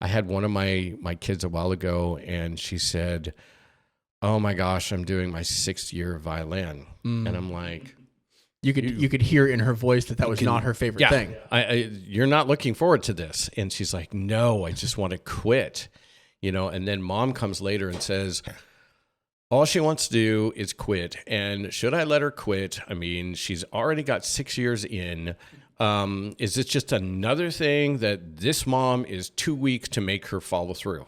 I had one of my kids a while ago, and she said, "Oh my gosh, I'm doing my 6th year of violin," and I'm like, you could hear in her voice that was not her favorite thing. You're not looking forward to this, and she's like, "No, I just want to quit," And then mom comes later and says, all she wants to do is quit, and should I let her quit? I mean, she's already got 6 years in. Is this just another thing that this mom is too weak to make her follow through?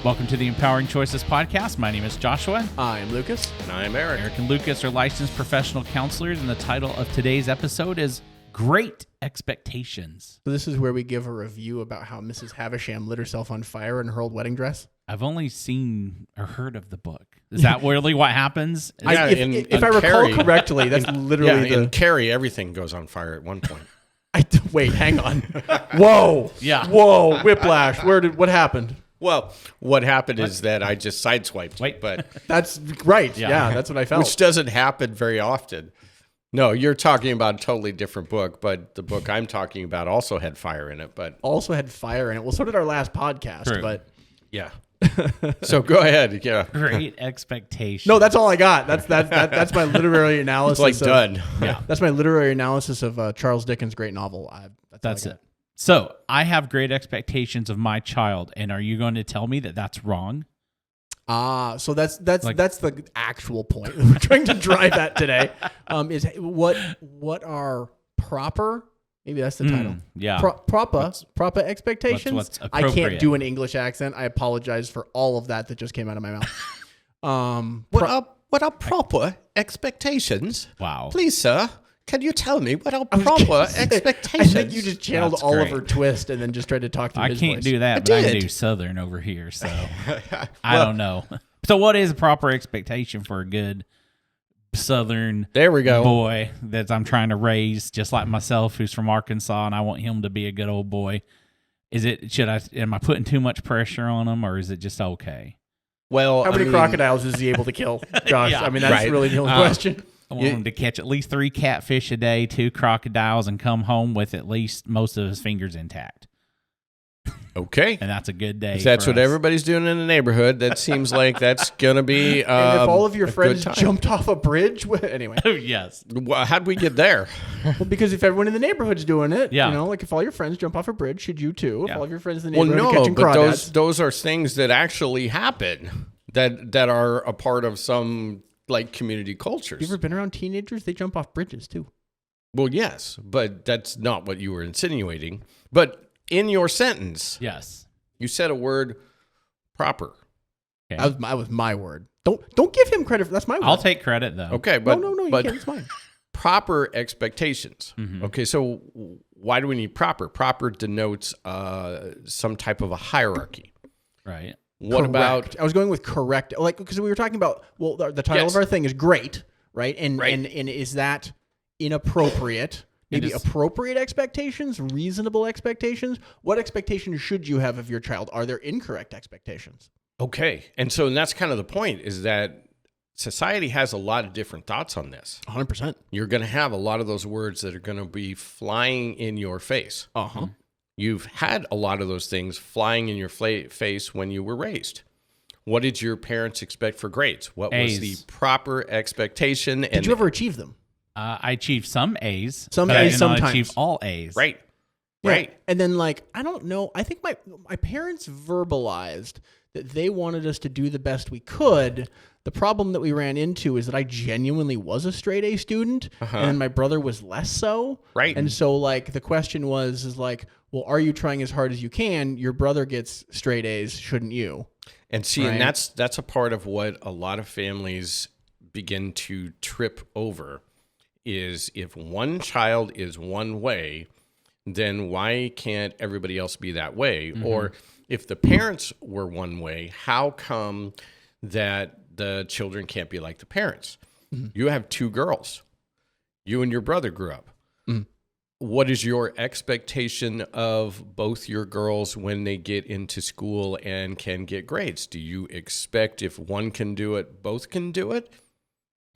Welcome to the Empowering Choices podcast. My name is Joshua. I am Lucas. And I am Erik. Erik and Lucas are licensed professional counselors, and the title of today's episode is Great Expectations. So this is where we give a review about how Mrs. Havisham lit herself on fire in her old wedding dress. I've only seen or heard of the book. Is that really what happens? Yeah, if I recall correctly, that's literally in Carrie, everything goes on fire at one point. Wait, hang on. Whoa. Yeah. Whoa, whiplash. What happened? Well, what happened is that I just sideswiped. Wait. But that's right. Yeah, that's what I felt. Which doesn't happen very often. No, you're talking about a totally different book, but the book I'm talking about also had fire in it. But also had fire in it. Well, so did our last podcast. True. But yeah. So go ahead. Yeah. Great Expectations. No, that's all I got. That's my literary analysis. It's like done. Yeah, that's my literary analysis of Charles Dickens' great novel. That's it. So I have great expectations of my child, and are you going to tell me that that's wrong? So that's the actual point that we're trying to drive at today. Is what are proper? Maybe that's the title. Yeah. Proper expectations. What's I can't do an English accent. I apologize for all of that just came out of my mouth. What are proper expectations? Wow. Please, sir, can you tell me what are proper expectations? I think you just channeled That's Oliver great. Twist and then just tried to talk to his I can't voice. do that, but I can do Southern over here, so I don't know. So what is a proper expectation for a good Southern there we go. boy that I'm trying to raise, just like myself, who's from Arkansas, and I want him to be a good old boy? Am I putting too much pressure on him, or is it just okay? Well, how many crocodiles is he able to kill, Josh? Yeah. I mean, that's really the only question. I want him to catch at least 3 catfish a day, 2 crocodiles, and come home with at least most of his fingers intact. Okay. And that's a good day. If that's for what us. everybody's doing in the neighborhood, that seems like that's going to be and if all of your a friends good time. jumped off a bridge, anyway. Yes. Well, how'd we get there? Well, because if everyone in the neighborhood's doing it, Yeah. like if all your friends jump off a bridge, should you too? If Yeah. all of your friends in the Well, neighborhood are no, catching but crawdads. those are things that actually happen that are a part of some like community cultures. You ever been around teenagers? They jump off bridges too. Well, yes, but that's not what you were insinuating. But in your sentence, Yes. you said a word proper. Okay. That was my word. Don't give him credit. That's my word. I'll take credit, though. Okay, but no, you but can't. It's mine. proper expectations. Mhm. Okay, so why do we need proper? Proper denotes some type of a hierarchy. Right. What Correct. about I was going with correct, like because we were talking about. Well, the title Yes. of our thing is great, right? And Right. and is that inappropriate? Maybe is. appropriate expectations, reasonable expectations. What expectations should you have of your child? Are there incorrect expectations? okay? And that's kind of the point, is that society has a lot of different thoughts on this. 100%. You're going to have a lot of those words that are going to be flying in your face. Uh-huh. You've had a lot of those things flying in your face when you were raised. What did your parents expect for grades? What was A's. the proper expectation? Did you ever achieve them? I achieved some A's. Some but A's I did not sometimes. achieve all A's. Right. Yeah. Right. And then, I don't know. I think my parents verbalized that they wanted us to do the best we could. The problem that we ran into is that I genuinely was a straight A student, and my brother was less so. Right. And so, the question is well, are you trying as hard as you can? Your brother gets straight A's, shouldn't you? And see, Right. and that's a part of what a lot of families begin to trip over, is if one child is one way, then why can't everybody else be that way? Mm-hmm. Or if the parents were one way, how come that the children can't be like the parents? Mm-hmm. You have 2 girls. You and your brother grew up. Mm-hmm. What is your expectation of both your girls when they get into school and can get grades? Do you expect if one can do it, both can do it?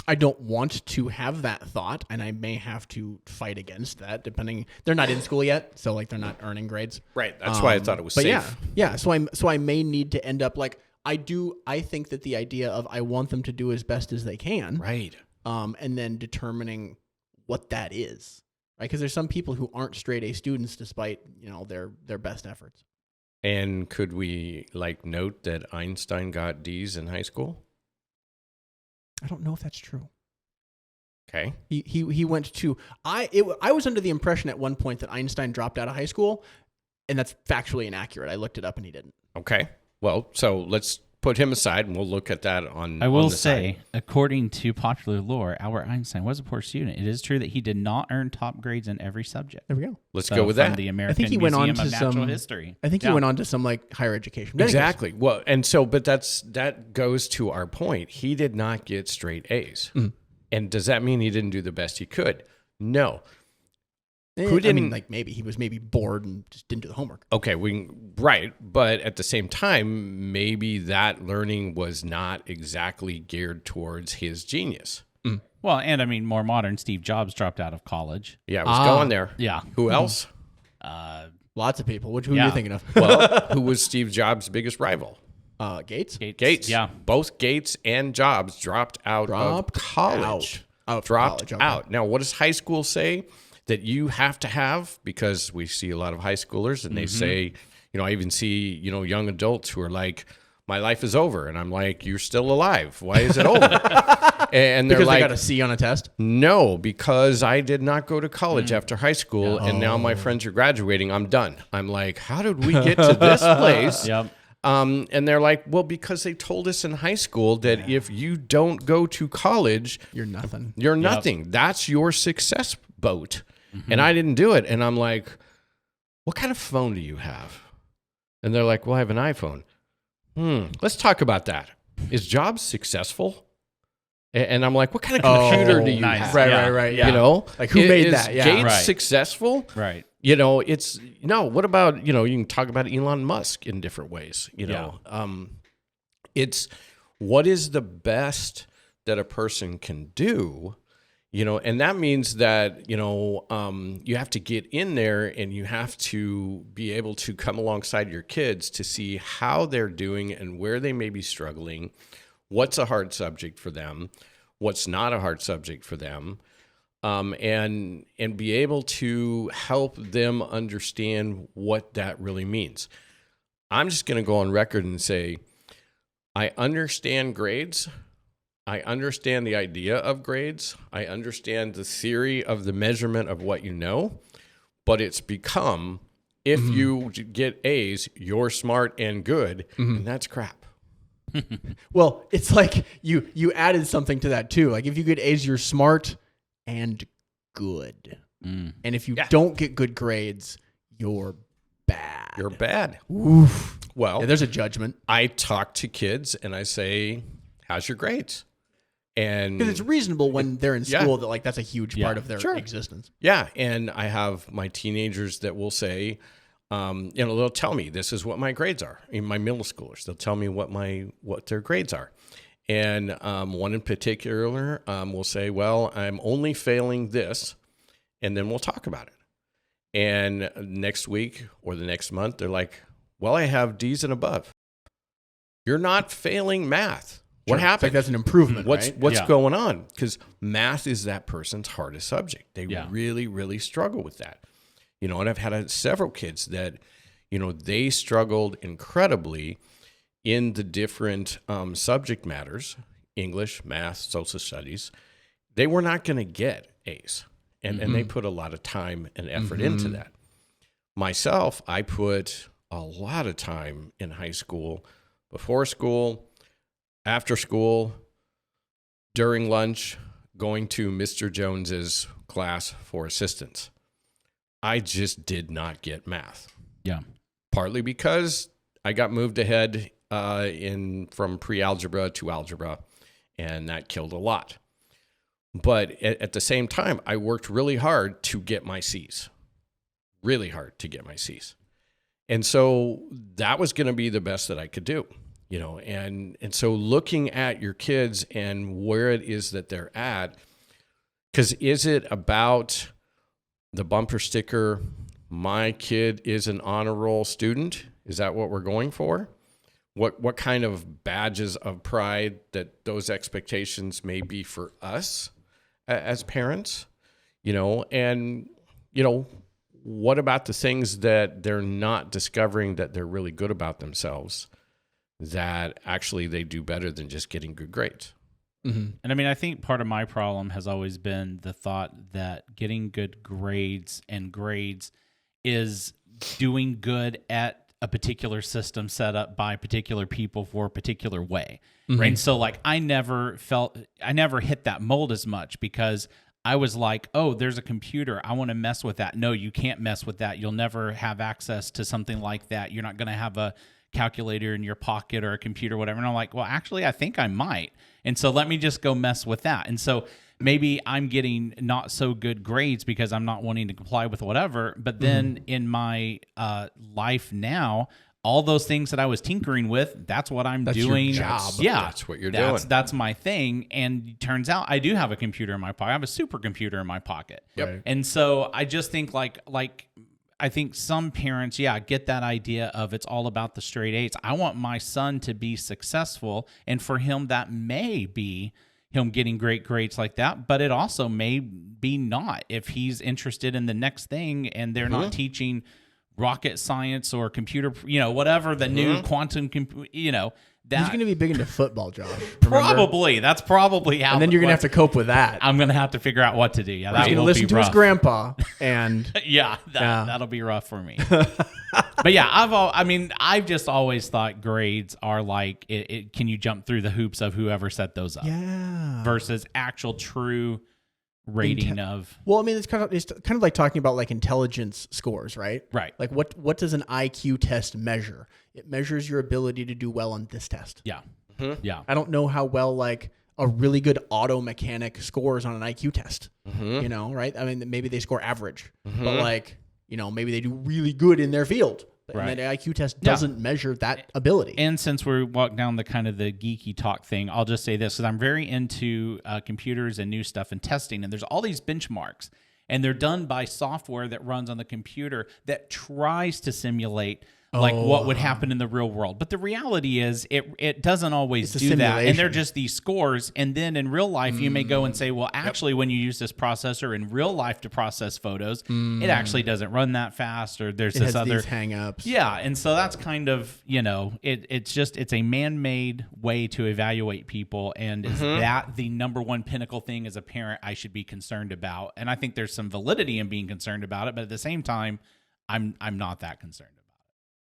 I don't want to have that thought, and I may have to fight against that. Depending, they're not in school yet, so like they're not earning grades. Right. That's why I thought it was But safe. yeah. So I may need to end up like I do. I think that the idea of I want them to do as best as they can, Right. and then determining what that is, right? Because there's some people who aren't straight A students despite their best efforts. And could we like note that Einstein got D's in high school? I don't know if that's true. Okay. He went to I was under the impression at one point that Einstein dropped out of high school, and that's factually inaccurate. I looked it up and he didn't. Okay. Well, so let's put him aside and we'll look at that on I will on the say, side. according to popular lore, Albert Einstein was a poor student. It is true that he did not earn top grades in every subject. There we go. Let's So go with from that. The American he went on Museum to of Natural some- History. I think he Yeah. went on to some like higher education. But anyways, Exactly. Well, and so, but that goes to our point. He did not get straight A's. And does that mean he didn't do the best he could? No. Who I mean, didn't- like maybe he was bored and just didn't do the homework. Okay, right, but at the same time, maybe that learning was not exactly geared towards his genius. Well, and I mean, more modern, Steve Jobs dropped out of college. Yeah, I was going there. Yeah. Who else? Lots of people. Who are Yeah. you thinking of? Well, who was Steve Jobs' biggest rival? Gates. Gates. Yeah. Both Gates and Jobs dropped out of college. Dropped out. Now, what does high school say that you have to have? Because we see a lot of high schoolers and they say, I even see, young adults who are like, my life is over. And I'm like, you're still alive. Why is it over? And they're Because like, they got a C on a test. no, because I did not go to college after high school. And now my friends are graduating. I'm done. I'm like, how did we get to this place? Yep. And they're like, well, because they told us in high school that if you don't go to college, You're nothing. you're nothing. That's your success boat. And I didn't do it. And I'm like, what kind of phone do you have? And they're like, well, I have an iPhone. Let's talk about that. Is Jobs successful? And I'm like, what kind of computer do you nice. have? Yeah. Right. Yeah. Like, who Is made that? Yeah. Gates Right. successful? Right. It's no. What about you can talk about Elon Musk in different ways. It's what is the best that a person can do, and that means that you have to get in there and you have to be able to come alongside your kids to see how they're doing and where they may be struggling, what's a hard subject for them, what's not a hard subject for them. And be able to help them understand what that really means. I'm just going to go on record and say, I understand grades. I understand the idea of grades. I understand the theory of the measurement of what you know, but it's become, if you get A's, you're smart and good, and that's crap. Well, it's like you added something to that too. Like if you get A's, you're smart and good. And if you don't get good grades, you're bad. You're bad. Oof. Well, Yeah, there's a judgment. I talk to kids and I say, how's your grades? And Because it's reasonable when they're in Yeah. school that like that's a huge part of their Sure. existence. yeah, and I have my teenagers that will say, they'll tell me this is what my grades are. In my middle schoolers, they'll tell me what their grades are. And one in particular will say, well, I'm only failing this, and then we'll talk about it. And next week or the next month, they're like, well, I have D's and above. You're not failing math. What Sure. It's happened? like that's an improvement, right? What's Yeah. going on? Because math is that person's hardest subject. They Yeah. really, really struggle with that. And I've had several kids that, they struggled incredibly in the different subject matters, English, math, social studies. They were not going to get A's. And they put a lot of time and effort into that. Myself, I put a lot of time in high school, before school, after school, during lunch, going to Mr. Jones's class for assistance. I just did not get math. Yeah. Partly because I got moved ahead from pre-algebra to algebra, and that killed a lot. But at the same time, I worked really hard to get my C's. Really hard to get my C's. And so that was going to be the best that I could do. and so looking at your kids and where it is that they're at, because is it about the bumper sticker, my kid is an honor roll student? Is that what we're going for? What kind of badges of pride that those expectations may be for us as parents, and, what about the things that they're not discovering that they're really good about themselves, that actually they do better than just getting good grades? Mm-hmm. And I mean, I think part of my problem has always been the thought that getting good grades and grades is doing good at a particular system set up by particular people for a particular way. Mm-hmm. Right. And so like, I never hit that mold as much because I was like, oh, there's a computer. I want to mess with that. No, you can't mess with that. You'll never have access to something like that. You're not going to have a calculator in your pocket or a computer, whatever. And I'm like, well, actually, I think I might. And so let me just go mess with that. And so maybe I'm getting not so good grades because I'm not wanting to comply with whatever. But then in my life now, all those things that I was tinkering with, that's what I'm doing. Your job. Yeah, that's what you're doing. That's my thing. And it turns out I do have a computer in my pocket. I have a supercomputer in my pocket. Yep. Right. And so I just think like I think some parents, get that idea of it's all about the straight A's. I want my son to be successful. And for him, that may be him getting great grades like that, but it also may be not if he's interested in the next thing and they're not teaching rocket science or computer, whatever the new quantum, that he's going to be big into football, Josh. Probably. That's probably how. And then you're going to have to cope with that. I'm going to have to figure out what to do. Yeah, he's going to listen to his grandpa, and that'll be rough for me. But yeah, I've just always thought grades are like, can you jump through the hoops of whoever set those up? Yeah. Versus actual true rating of. Well, I mean, it's kind of like talking about like intelligence scores, right? Right. Like what does an IQ test measure? It measures your ability to do well on this test. Yeah. Mm-hmm. Yeah. I don't know how well like a really good auto mechanic scores on an IQ test. Mm-hmm. Right? I mean, maybe they score average, but like, maybe they do really good in their field. Right. And the IQ test doesn't measure that ability. And since we're walking down the kind of the geeky talk thing, I'll just say this, because I'm very into computers and new stuff and testing. And there's all these benchmarks, and they're done by software that runs on the computer that tries to simulate like what would happen in the real world. But the reality is it doesn't always do that. And they're just these scores. And then in real life, you may go and say, well, actually, when you use this processor in real life to process photos, it actually doesn't run that fast, or there's this other these hang-ups. Yeah. And so that's kind of, it's a man-made way to evaluate people. And is that the number one pinnacle thing as a parent I should be concerned about? And I think there's some validity in being concerned about it. But at the same time, I'm not that concerned.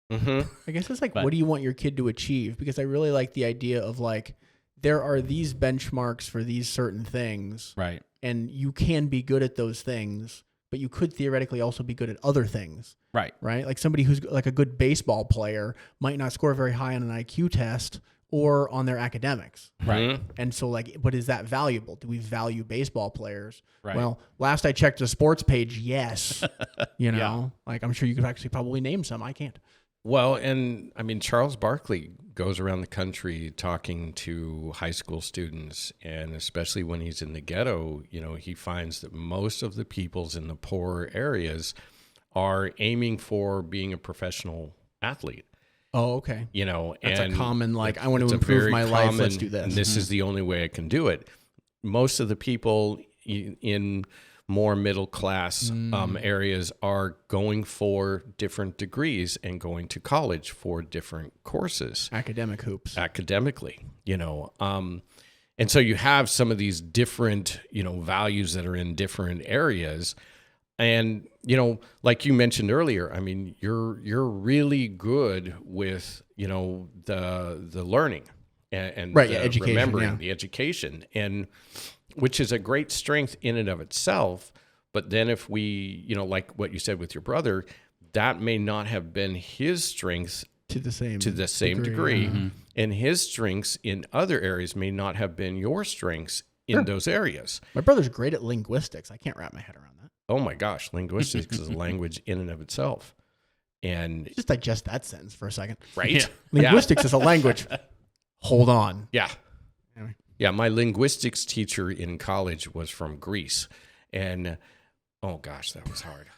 I guess it's like, what do you want your kid to achieve? Because I really like the idea of like, there are these benchmarks for these certain things. Right. And you can be good at those things, but you could theoretically also be good at other things. Right. Right. Like somebody who's like a good baseball player might not score very high on an IQ test or on their academics. Right. And so like, but is that valuable? Do we value baseball players? Right. Well, last I checked the sports page, yes. Like I'm sure you could actually probably name some. I can't. Well, and I mean, Charles Barkley goes around the country talking to high school students, and especially when he's in the ghetto, he finds that most of the peoples in the poorer areas are aiming for being a professional athlete. Oh, okay. That's a common, like, I want to improve my life, let's do this. And this is the only way I can do it. Most of the people in more middle class areas are going for different degrees and going to college for different courses. Academic hoops. Academically, and so you have some of these different, values that are in different areas. And, like you mentioned earlier, I mean, you're really good with, the learning and right, the education, remembering the education, and which is a great strength in and of itself. But then if we, like what you said with your brother, that may not have been his strength to the same degree. Mm-hmm. And his strengths in other areas may not have been your strengths in those areas. My brother's great at linguistics. I can't wrap my head around that. Oh my gosh, linguistics is a language in and of itself. And just digest that sentence for a second. Right? Linguistics is a language. hold on. Yeah. Anyway. Yeah, my linguistics teacher in college was from Greece. And, oh gosh, that was hard.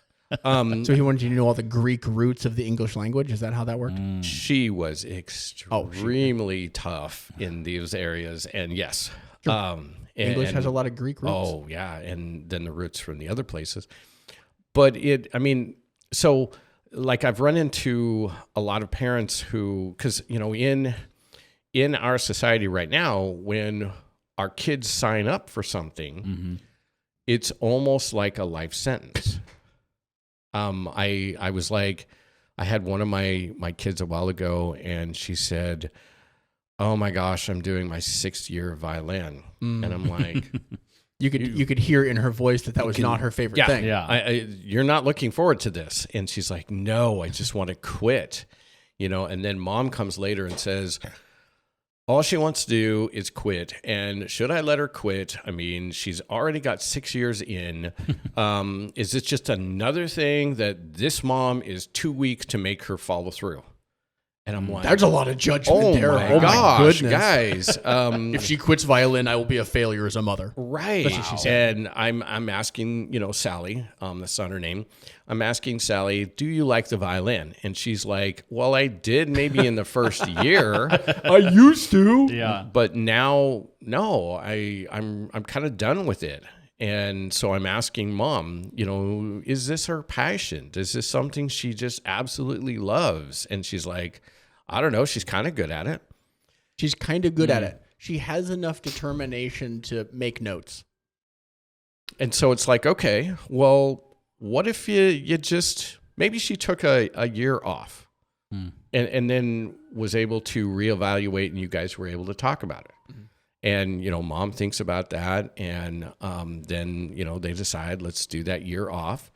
So he wanted you to know all the Greek roots of the English language? Is that how that worked? She was extremely tough in these areas. And yes. English has a lot of Greek roots. Oh, yeah. And then the roots from the other places. But so like I've run into a lot of parents who, because, in our society right now, when our kids sign up for something, it's almost like a life sentence. I was like, I had one of my kids a while ago, and she said, "Oh my gosh, I'm doing my 6th year of violin," and I'm like, you could hear in her voice that was not her favorite thing. Yeah. You're not looking forward to this, and she's like, "No, I just want to quit," And then mom comes later and says, all she wants to do is quit. And should I let her quit? I mean, she's already got 6 years in. Is this just another thing that this mom is too weak to make her follow through? And I'm like, there's a lot of judgment there. My gosh, guys. If she quits violin, I will be a failure as a mother. Right. That's what she said. And I'm asking, Sally, that's not her name. I'm asking Sally, do you like the violin? And she's like, well, I did maybe in the first year. I used to. Yeah. But now, no, I'm kind of done with it. And so I'm asking mom, is this her passion? Is this something she just absolutely loves? And she's like, I don't know. She's kind of good at it. She's kind of good at it. She has enough determination to make notes. And so it's like, okay, well, what if you just, maybe she took a year off and then was able to reevaluate and you guys were able to talk about it. And, mom thinks about that. And then, they decide, let's do that year off.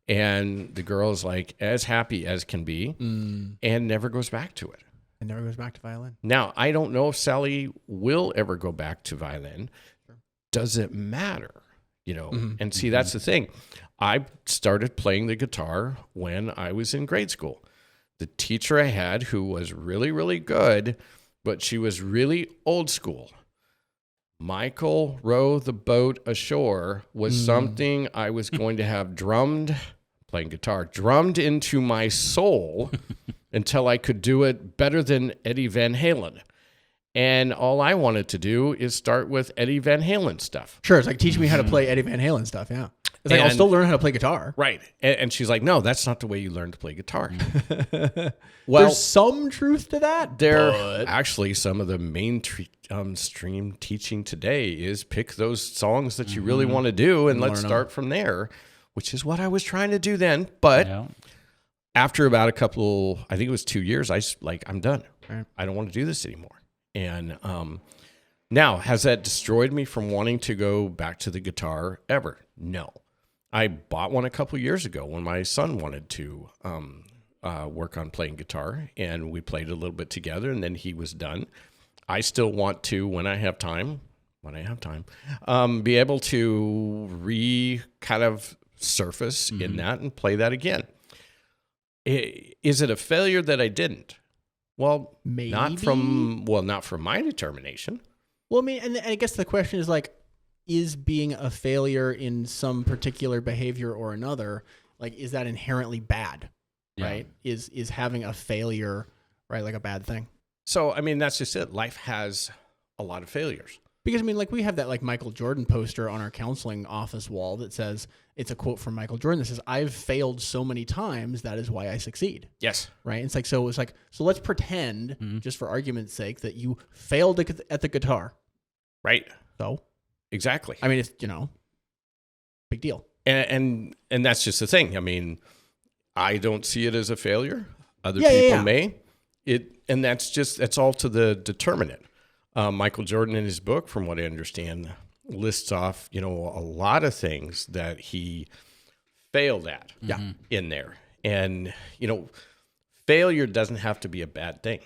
And the girl is like as happy as can be and never goes back to it. And never goes back to violin. Now, I don't know if Sally will ever go back to violin. Sure. Does it matter? And see, that's the thing. I started playing the guitar when I was in grade school. The teacher I had, who was really, really good, but she was really old school. Michael, row the boat ashore was something I was going to have drummed into my soul until I could do it better than Eddie Van Halen. And all I wanted to do is start with Eddie Van Halen stuff. Sure, it's like teach me how to play Eddie Van Halen stuff, yeah. It's like I'll still learn how to play guitar. Right. And she's like, no, that's not the way you learn to play guitar. Well, there's some truth to that. Actually, some of the mainstream teaching today is pick those songs that you really want to do and let's start from there, which is what I was trying to do then. But after about I think it was 2 years, I'm done. Right. I don't want to do this anymore. And now, has that destroyed me from wanting to go back to the guitar ever? No. I bought one a couple years ago when my son wanted to work on playing guitar, and we played a little bit together, and then he was done. I still want to, when I have time, be able to kind of surface in that and play that again. Is it a failure that I didn't? Well, maybe not from my determination. Well, I mean, and I guess the question is like, is being a failure in some particular behavior or another, like, is that inherently bad? Yeah. Right? Is having a failure, right, like a bad thing? So, I mean, that's just it. Life has a lot of failures. Because, I mean, like we have that like Michael Jordan poster on our counseling office wall that says, it's a quote from Michael Jordan that says, I've failed so many times, that is why I succeed. Yes. Right? So let's pretend, just for argument's sake, that you failed at the guitar. Right. So? Exactly. I mean, it's, big deal. And that's just the thing. I mean, I don't see it as a failure. Other people may. And that's all to the determinant. Michael Jordan in his book, from what I understand, lists off, a lot of things that he failed at in there. And, failure doesn't have to be a bad thing.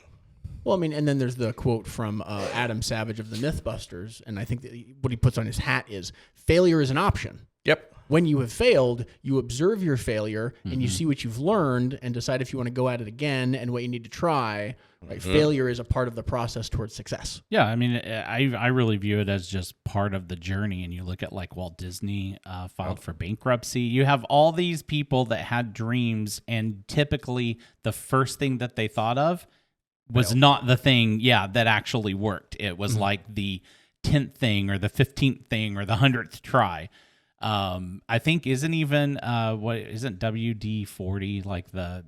Well, I mean, and then there's the quote from Adam Savage of the Mythbusters, and I think that what he puts on his hat is, failure is an option. Yep. When you have failed, you observe your failure and you see what you've learned and decide if you want to go at it again and what you need to try. Right? Failure is a part of the process towards success. Yeah, I mean, I really view it as just part of the journey. And you look at like Walt Disney filed for bankruptcy. You have all these people that had dreams, and typically the first thing that they thought of was not the thing, that actually worked. It was like the 10th thing or the 15th thing or the 100th try. I think isn't WD-40 like the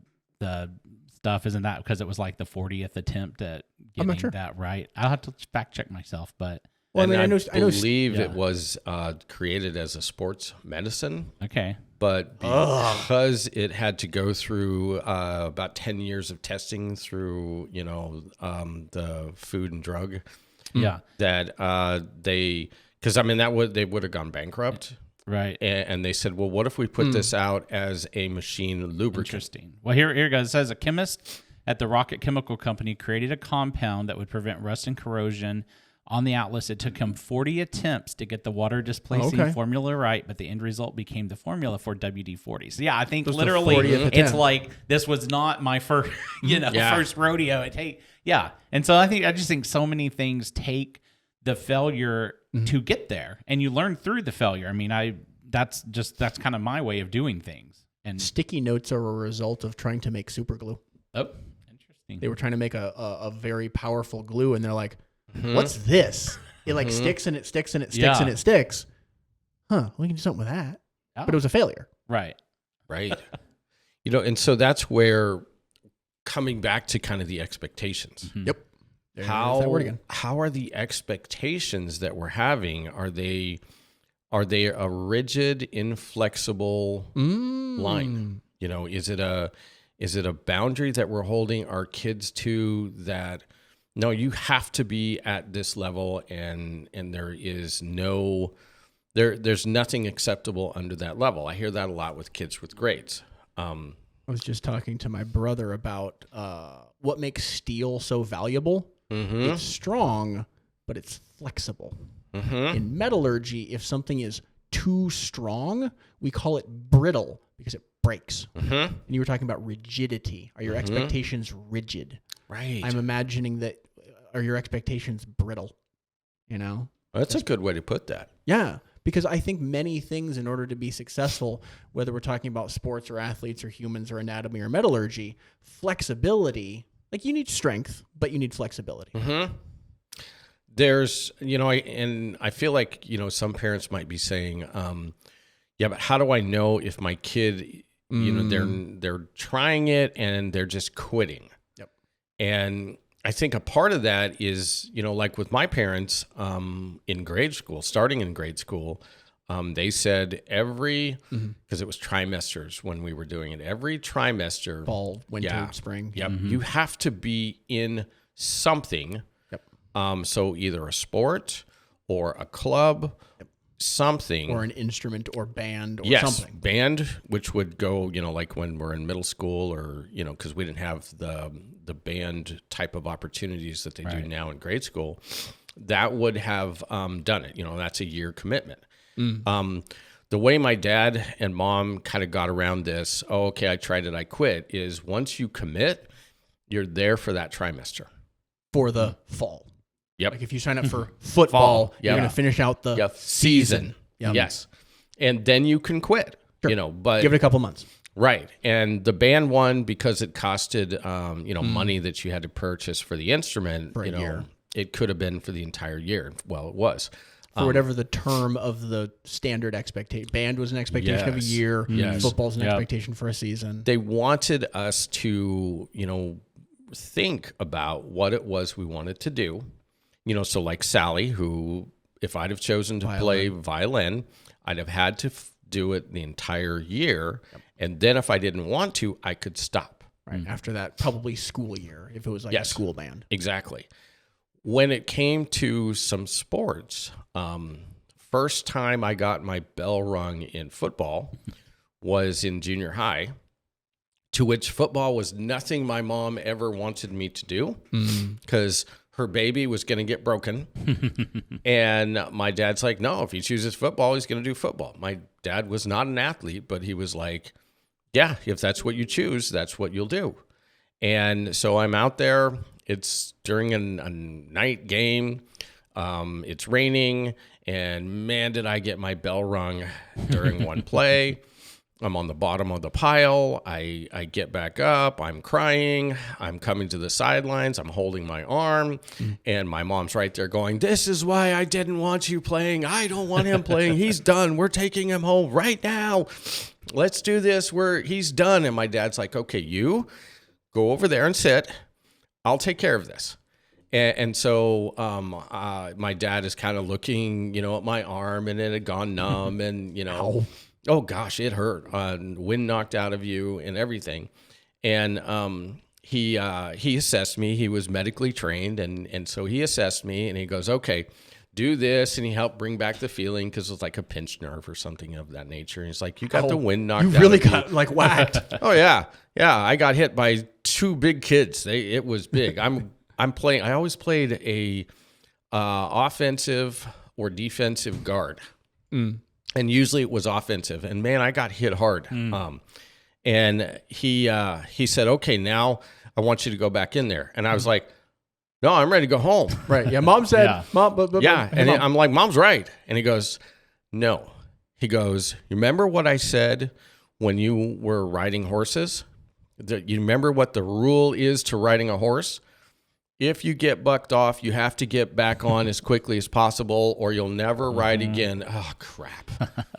stuff? Isn't that because it was like the 40th attempt at getting that right? I'll have to fact check myself, but I believe it was created as a sports medicine. Okay, but because it had to go through about 10 years of testing through the Food and Drug, that they would have gone bankrupt. Right. And they said, well, what if we put this out as a machine lubricant? Interesting. Well, here it goes. It says a chemist at the Rocket Chemical Company created a compound that would prevent rust and corrosion. On the Atlas, it took him 40 attempts to get the water displacing formula right, but the end result became the formula for WD-40. So, I think literally it's like this was not my first, first rodeo. And so I just think so many things take the failure to get there, and you learn through the failure. I mean, that's kind of my way of doing things. And sticky notes are a result of trying to make super glue. Oh, interesting. They were trying to make a very powerful glue, and they're like, what's this? It like sticks and it sticks and it sticks and it sticks. We can do something with that. But it was a failure. Right. And so that's where coming back to kind of the expectations. Yep. How are the expectations that we're having? Are they a rigid, inflexible line? Is it a boundary that we're holding our kids to that? No, you have to be at this level, and there is there's nothing acceptable under that level. I hear that a lot with kids with grades. I was just talking to my brother about what makes steel so valuable. It's strong, but it's flexible. In metallurgy, if something is too strong, we call it brittle because it breaks. And you were talking about rigidity. Are your expectations rigid? Right. I'm imagining that. Are your expectations brittle? That's a good way to put that. Yeah, because I think many things, in order to be successful, whether we're talking about sports or athletes or humans or anatomy or metallurgy, flexibility. Like, you need strength, but you need flexibility. There's, I feel like, some parents might be saying, but how do I know if my kid, they're trying it and they're just quitting? Yep. And I think a part of that is, like with my parents in grade school, starting in grade school, they said because it was trimesters when we were doing it, every trimester, fall, winter, spring. Yep. You have to be in something. Yep. So either a sport or a club, something. Or an instrument or band or something. Band, which would go, like when we're in middle school or, because we didn't have the band type of opportunities that they do now in grade school, that would have done it. That's a year commitment. The way my dad and mom kind of got around this, I tried it, I quit, is once you commit, you're there for that trimester. For the fall. Yep. Like if you sign up for football, you're going to finish out the season. Yep. Yes. And then you can quit, but give it a couple months. Right. And the band one, because it costed, money that you had to purchase for the instrument, for a year. It could have been for the entire year. Well, it was. For whatever the term of the standard expectation. Band was an expectation of a year. Yes. Football's an expectation for a season. They wanted us to, think about what it was we wanted to do. So like Sally, who, if I'd have chosen to play violin, I'd have had to do it the entire year. Yep. And then if I didn't want to, I could stop. Right. After that, probably school year, if it was like a school band. Exactly. When it came to some sports, first time I got my bell rung in football was in junior high, to which football was nothing my mom ever wanted me to do, because her baby was going to get broken. And my dad's like, no, if he chooses football, he's going to do football. My dad was not an athlete, but he was like, yeah, if that's what you choose, that's what you'll do. And so I'm out there. It's during a night game. It's raining. And man, did I get my bell rung during one play. I'm on the bottom of the pile. I get back up. I'm crying. I'm coming to the sidelines. I'm holding my arm. And my mom's right there going, this is why I didn't want you playing. I don't want him playing. He's done. We're taking him home right now. Let's do this. He's done. And my dad's like, okay, you go over there and sit. I'll take care of this. And so my dad is kind of looking, at my arm, and it had gone numb, and, Ow. oh gosh, it hurt. Wind knocked out of you and everything. And he assessed me. He was medically trained, and so he assessed me, and he goes, okay, do this, and he helped bring back the feeling because it was like a pinched nerve or something of that nature. And he's like, you got the wind knocked out. You really of you. got like whacked. Oh yeah. I got hit by two big kids. It was big. I'm playing. I always played a offensive or defensive guard, and usually it was offensive. And man, I got hit hard. And he said, "Okay, now I want you to go back in there." And I was like, "No, I'm ready to go home." Right? Yeah. Mom said, Yeah. "Mom, but Yeah, and Mom. I'm like, "Mom's right." And he goes, "No." He goes, "You remember what I said when you were riding horses? You remember what the rule is to riding a horse? If you get bucked off, you have to get back on as quickly as possible, or you'll never ride again." Oh, crap.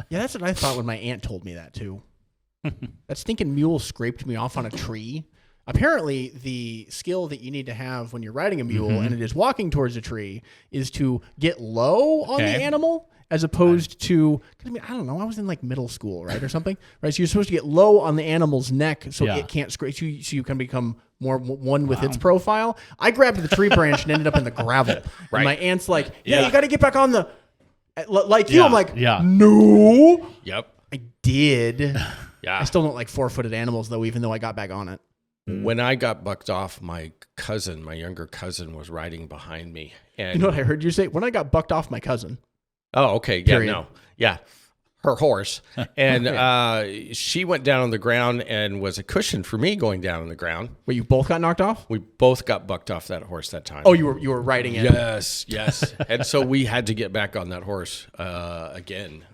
Yeah, that's what I thought when my aunt told me that too. That stinking mule scraped me off on a tree. Apparently, the skill that you need to have when you're riding a mule and it is walking towards a tree is to get low on the animal, as opposed to, cause I don't know, I was in like middle school, right, or something, right? So you're supposed to get low on the animal's neck so it can't scratch you, so you can become more one with its profile. I grabbed the tree branch and ended up in the gravel. Right. And my aunt's like, yeah, you got to get back on the, like you. I'm like, Yeah. no. Yep. I did. Yeah. I still don't like 4-footed animals though, even though I got back on it. When I got bucked off, my younger cousin, was riding behind me. And You know what I heard you say? When I got bucked off my cousin. oh, okay. Yeah, Period. no. Yeah. Her horse. And she went down on the ground and was a cushion for me going down on the ground. Wait, you both got knocked off? We both got bucked off that horse that time. Oh, you were riding it. Yes. And so we had to get back on that horse again.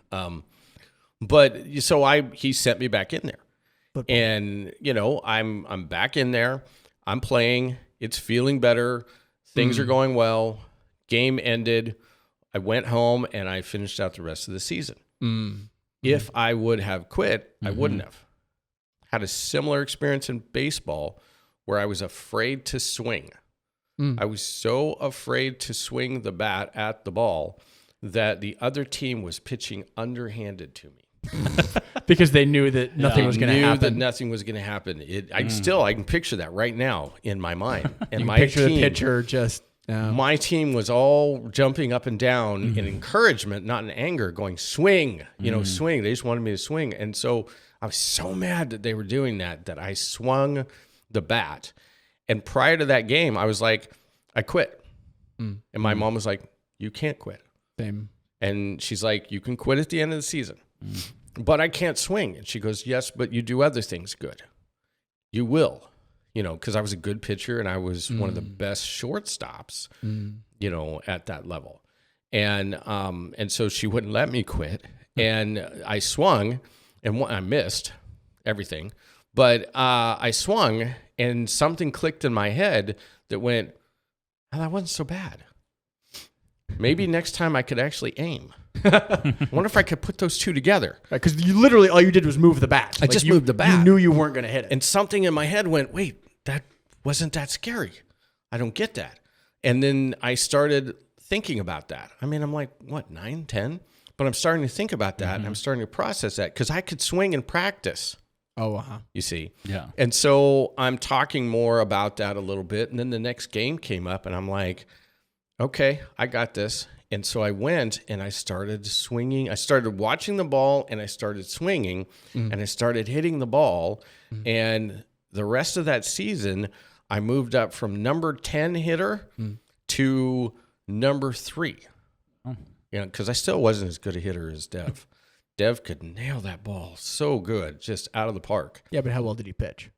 But so he sent me back in there. And, I'm back in there. I'm playing. It's feeling better. Things are going well. Game ended. I went home and I finished out the rest of the season. If I would have quit, I wouldn't have. Had a similar experience in baseball where I was afraid to swing. I was so afraid to swing the bat at the ball that the other team was pitching underhanded to me. Because they knew that nothing was going to Knew happen. that nothing was going to happen. I can picture that right now in my mind. And my Picture team, the pitcher just. my team was all jumping up and down in encouragement, not in anger, going swing, swing. They just wanted me to swing. And so I was so mad that they were doing that I swung the bat. And prior to that game, I was like, I quit. And my mom was like, you can't quit. Same. And she's like, you can quit at the end of the season. But I can't swing. And she goes, yes, but you do other things good. You will, because I was a good pitcher and I was one of the best shortstops, at that level. And so she wouldn't let me quit. And I swung and I missed everything. But I swung and something clicked in my head that went, oh, that wasn't so bad. Maybe next time I could actually aim. I wonder if I could put those two together. Because you literally, all you did was move the bat. I just moved the bat. You knew you weren't going to hit it. And something in my head went, wait, that wasn't that scary. I don't get that. And then I started thinking about that. I'm like, what, 9, 10? But I'm starting to think about that, and I'm starting to process that because I could swing in practice. Oh, you see? Yeah. And so I'm talking more about that a little bit. And then the next game came up, and I'm like, okay, I got this. And so I went and I started swinging. I started watching the ball and I started swinging and I started hitting the ball. And the rest of that season, I moved up from number 10 hitter to number 3. Oh. Because I still wasn't as good a hitter as Dev. Dev could nail that ball so good, just out of the park. Yeah, but how well did he pitch?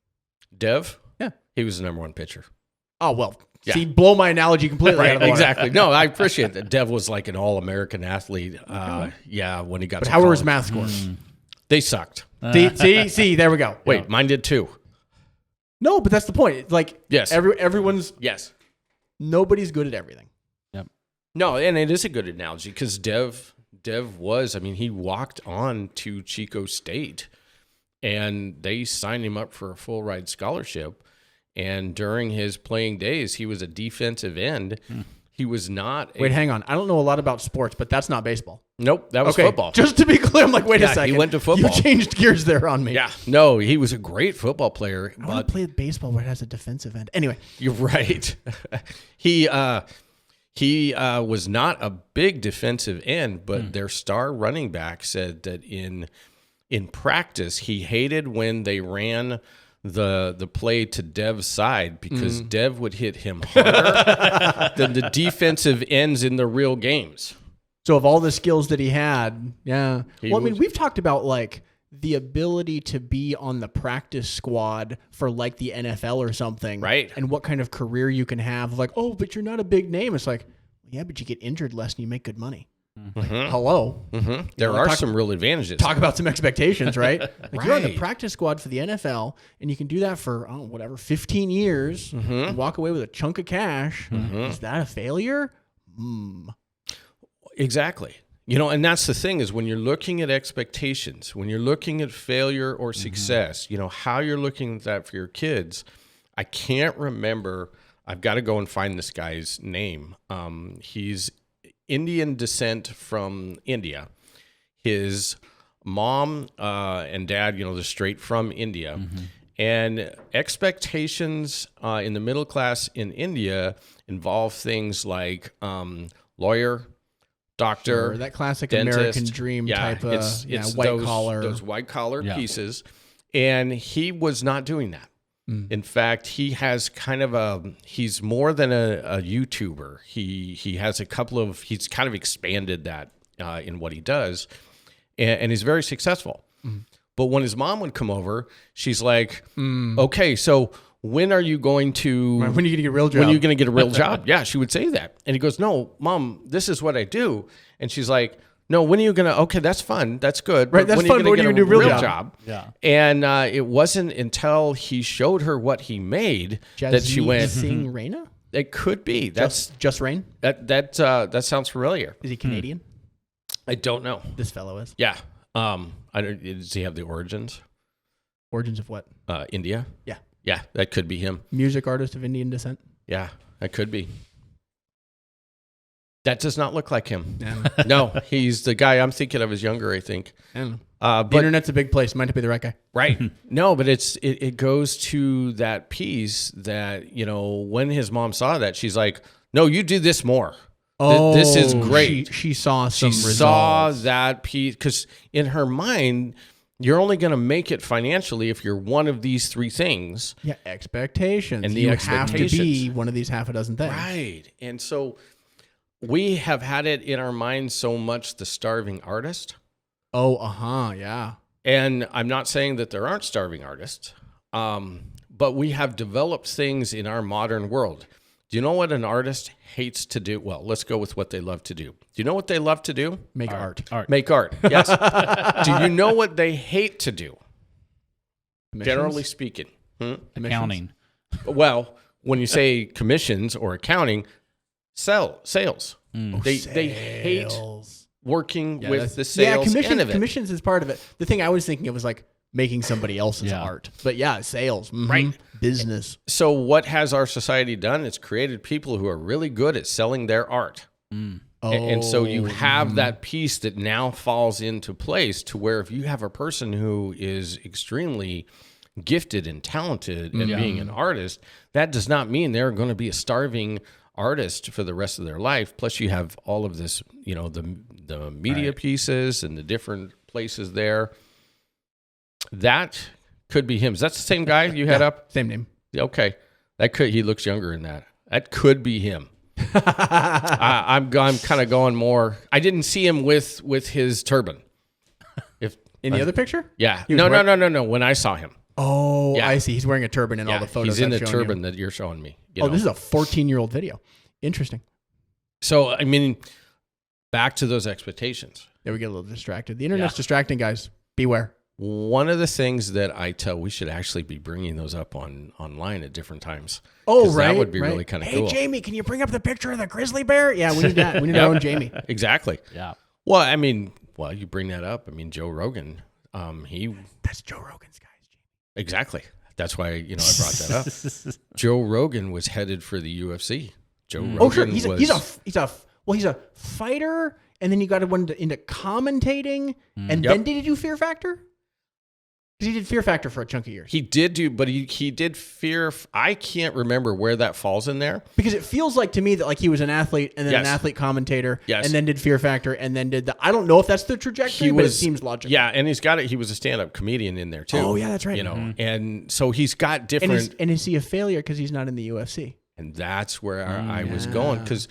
Dev? Yeah. He was the number 1 pitcher. Oh, well, Yeah. see, blow my analogy completely out of the water. Exactly. No, I appreciate that. Dev was like an all-American athlete. Yeah, when he got But to how were his college. math scores? They sucked. See, there we go. Wait, mine did too. No, but that's the point. Like, Yes. everyone's, Yes. nobody's good at everything. No, and it is a good analogy because Dev was, I mean, he walked on to Chico State and they signed him up for a full ride scholarship. And during his playing days, he was a defensive end. He was not. Wait, hang on. I don't know a lot about sports, but that's not baseball. Nope, that was football. Just to be clear, I'm like, wait a Yeah, second. he went to football. You changed gears there on me. Yeah, no, he was a great football player. I want to play baseball where it has a defensive end. Anyway. You're right. He was not a big defensive end, but their star running back said that in practice he hated when they ran the play to Dev's side because Dev would hit him harder than the defensive ends in the real games. So of all the skills that he had, yeah. He Well, I mean, was- we've talked about like the ability to be on the practice squad for like the NFL or something. Right. And what kind of career you can have. Like, oh, but you're not a big name. It's like, yeah, but you get injured less and you make good money. Like, hello. There like, are talk- some real advantages. Talk about some expectations, right? Like you're on the Right. practice squad for the NFL and you can do that for, 15 years and walk away with a chunk of cash. Is that a failure? Exactly. And that's the thing is when you're looking at expectations, when you're looking at failure or success, how you're looking at that for your kids. I can't remember. I've got to go and find this guy's name. He's Indian descent from India. His mom and dad, they're straight from India. And expectations in the middle class in India involve things like lawyer, doctor, Or that classic dentist. American dream type of it's white those, collar. those white collar Yeah. pieces. And he was not doing that. In fact, he has kind of he's more than a YouTuber. He has he's kind of expanded that in what he does, and he's very successful. But when his mom would come over, she's like, okay, so when are you going to... When are you going to get a real job? When are you going to get a real job? Yeah, she would say that. And he goes, no, Mom, this is what I do. And she's like, no, when are you going to... Okay, that's fun. That's good. Right, but that's when fun, Are but you when going are to you gonna get a do a real job? Yeah. And it wasn't until he showed her what he made that she Jasmeet went, Singh Raina? it could be. That's Just Rain? that sounds familiar. Is he Canadian? I don't know. This fellow is. Yeah. Does he have the origins? Origins of what? India? Yeah. Yeah, that could be him. Music artist of Indian descent? Yeah, that could be. That does not look like him. Yeah. No, he's the guy I'm thinking of is younger, I think. I don't know. The But internet's a big place. Might not be the right guy. right. No, but it goes to that piece that, when his mom saw that, she's like, no, you do this more. This is great. She saw She some saw results. that piece because in her mind, you're only going to make it financially if you're one of these 3 things. Yeah, expectations. And the you have to be expectations. one of these half a dozen things. Right. And so we have had it in our minds so much, the starving artist. Oh, yeah. And I'm not saying that there aren't starving artists, but we have developed things in our modern world. Do you know what an artist hates to do? Well, let's go with what they love to do. Do you know what they love to do? Make art. Make art. Yes. Do you know what they hate to do? Commissions? Generally speaking. Accounting. Well, when you say commissions or accounting, sales. They hate Sales. working Yeah, with the yeah, sales end of it. commissions is part of it. The thing I was thinking of was like making somebody else's Yeah. art. But yeah, sales. Right. Business. So what has our society done? It's created people who are really good at selling their art. And so you have that piece that now falls into place to where if you have a person who is extremely gifted and talented at being an artist, that does not mean they're going to be a starving artist for the rest of their life. Plus you have all of this, the media pieces and the different places there. That could be him. Is that the same guy you had up? Same name. Okay. He looks younger in that. That could be him. I'm kind of going more. I didn't see him with his turban. If In the other picture? yeah, was no. wearing- When I saw him, Oh, Yeah. I see. He's wearing a turban in all the photos. he's in the I've shown you. turban that you're showing me. you Oh, know. this is a 14-year-old video. Interesting. So I mean, back to those expectations. There we get a little distracted. The internet's distracting, guys. Beware. One of the things that I tell, we should actually be bringing those up online at different times. Oh, 'Cause right. that would be right. really kind of Hey, cool. Jamie, can you bring up the picture of the grizzly bear? Yeah, we need that. We need our own Jamie. Exactly. Yeah. Well, I mean, you bring that up. I mean, Joe Rogan, he That's Joe Rogan's guys. exactly. That's why I brought that up. Joe Rogan was headed for the UFC. Joe Rogan Oh, sure. was He's a fighter, and then you got into commentating, and then did he do Fear Factor? Because he did Fear Factor for a chunk of years. He did do, but he did Fear. I can't remember where that falls in there. Because it feels like to me that like he was an athlete and then an Yes. athlete commentator, Yes. and then did Fear Factor, and then did the. I don't know if that's the trajectory, but it seems logical. Yeah, and he's got it. He was a stand-up comedian in there too. Oh, yeah, that's right. And so he's got different. And is he a failure because he's not in the UFC? And that's where I was going. Because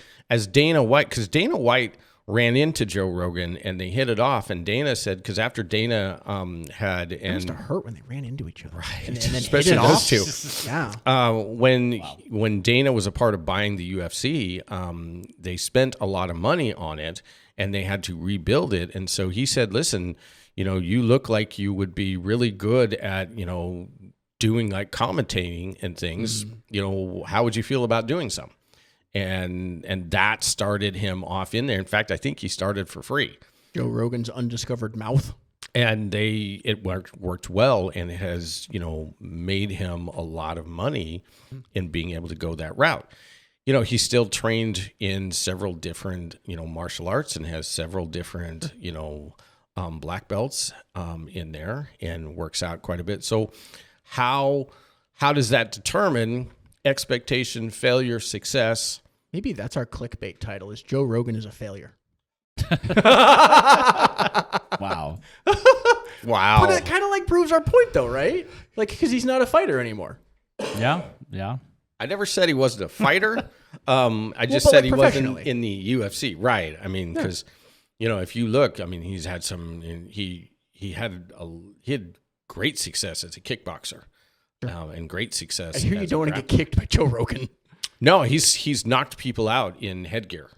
Dana White ran into Joe Rogan and they hit it off. And Dana said, because after Dana It must have hurt when they ran into each other, Right. And then Especially hit it those off. two. Yeah. When Dana was a part of buying the UFC, they spent a lot of money on it and they had to rebuild it. And so he said, listen, you look like you would be really good at, doing like commentating and things. How would you feel about doing some? And that started him off in there. In fact, I think he started for free. Joe Rogan's undiscovered mouth. And it worked well, and it has made him a lot of money in being able to go that route. He's still trained in several different martial arts and has several different black belts in there and works out quite a bit. So how does that determine expectation, failure, success? Maybe that's our clickbait title: is Joe Rogan is a failure. Wow. Wow. But it kind of like proves our point, though, right? Like, because he's not a fighter anymore. Yeah. Yeah. I never said he wasn't a fighter. I just but said like he wasn't professionally. in the UFC. Right. I mean, because, if you look, I mean, he's had he had great success as a kickboxer and great success. I hear you as don't a want to get kicked by Joe Rogan. No, he's knocked people out in headgear.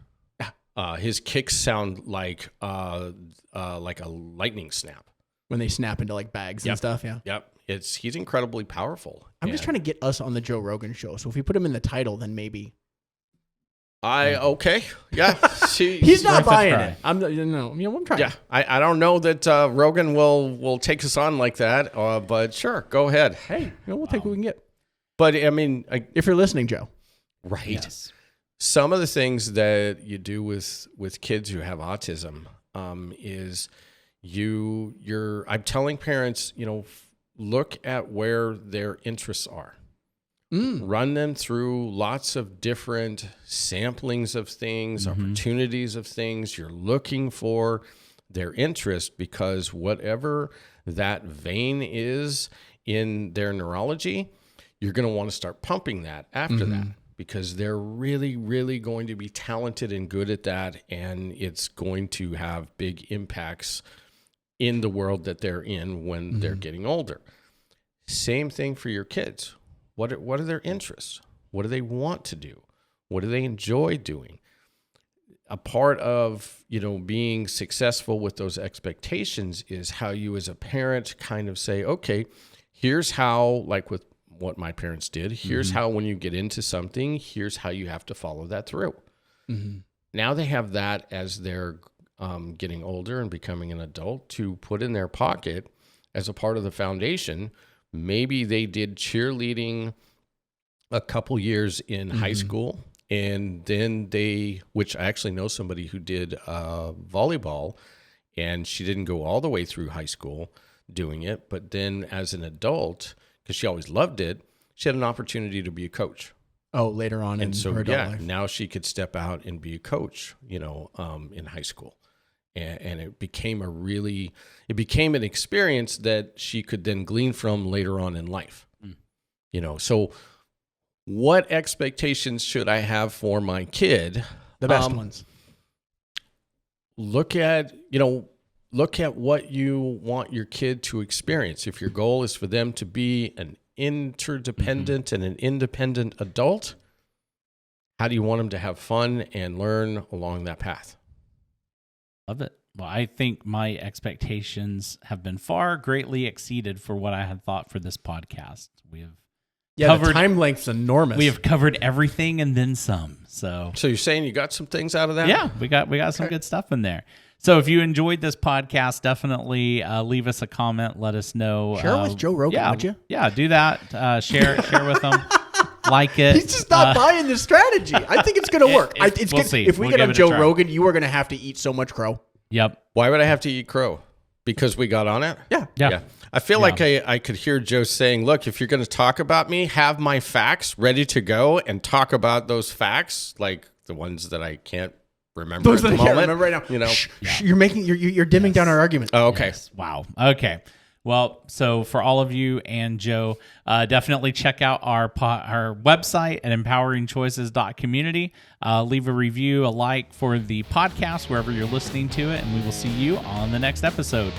His kicks sound like a lightning snap. When they snap into like bags and stuff, yeah. Yep. He's incredibly powerful. I'm just trying to get us on the Joe Rogan show. So if we put him in the title, then maybe. Okay. Yeah. He's not worth a buying try. it. I'm trying. Yeah. I don't know that Rogan will take us on like that, but sure, go ahead. Hey, we'll take what we can get. But I mean, If you're listening, Joe. right. Yes. Some of the things that you do with kids who have autism is I'm telling parents, look at where their interests are. Run them through lots of different samplings of things, opportunities of things. You're looking for their interest, because whatever that vein is in their neurology, you're going to want to start pumping that after that, because they're really, really going to be talented and good at that, and it's going to have big impacts in the world that they're in when they're getting older. Same thing for your kids. What are their interests? What do they want to do? What do they enjoy doing? A part of, being successful with those expectations is how you as a parent kind of say, okay, here's how, like with what my parents did, here's how when you get into something, here's how you have to follow that through. Now they have that as they're getting older and becoming an adult to put in their pocket as a part of the foundation. Maybe they did cheerleading a couple years in high school, and then which I actually know somebody who did volleyball, and she didn't go all the way through high school doing it, but then as an adult, because she always loved it, she had an opportunity to be a coach. Oh, later on in her adult life. Now she could step out and be a coach, in high school. And it became an experience that she could then glean from later on in life. So what expectations should I have for my kid? The best ones. Look at what you want your kid to experience. If your goal is for them to be an interdependent and an independent adult, how do you want them to have fun and learn along that path? Love it. Well, I think my expectations have been far greatly exceeded for what I had thought for this podcast. We have the time length's enormous. We have covered everything and then some. So you're saying you got some things out of that? Yeah, we got some good stuff in there. So if you enjoyed this podcast, definitely leave us a comment. Let us know. Share it with Joe Rogan, would you? Yeah, do that. Share with them. Like it. He's just not buying this strategy. I think it's going to work. We'll see. If we get on Joe Rogan, you are going to have to eat so much crow. Yep. Why would I have to eat crow? Because we got on it? Yeah. I feel like I could hear Joe saying, look, if you're going to talk about me, have my facts ready to go and talk about those facts, like the ones that I can't remember those at the that I can't moment. remember right now. You're dimming down our argument. Oh, okay. Yes. Wow. Okay. Well, so for all of you and Joe, definitely check out our website at empoweringchoices.community. Leave a review, a like for the podcast wherever you're listening to it, and we will see you on the next episode.